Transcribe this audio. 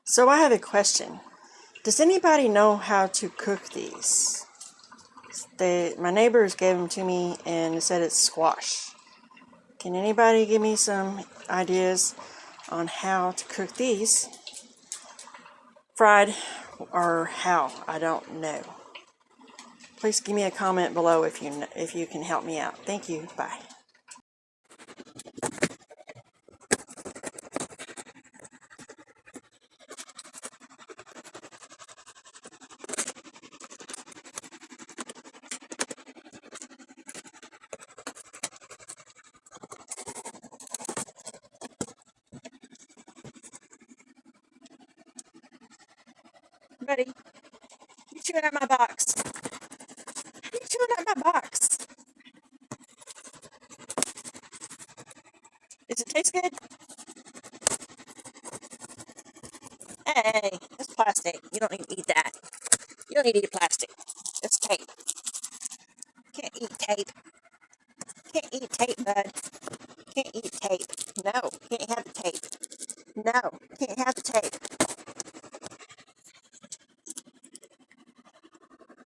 So I have a question. Does anybody know how to cook these? My neighbors gave them to me and said it's squash. Can anybody give me some ideas on how to cook these? Fried or how? I don't know. Please give me a comment below if you can help me out. Thank you. Bye. Buddy, you chewing at my box. You chewing at my box. Does it taste good? Hey, that's plastic. You don't need to eat that. You don't need to eat plastic. It's tape. Can't eat tape. Can't eat tape, bud. Can't eat tape. No, can't have the tape. No, can't have the tape.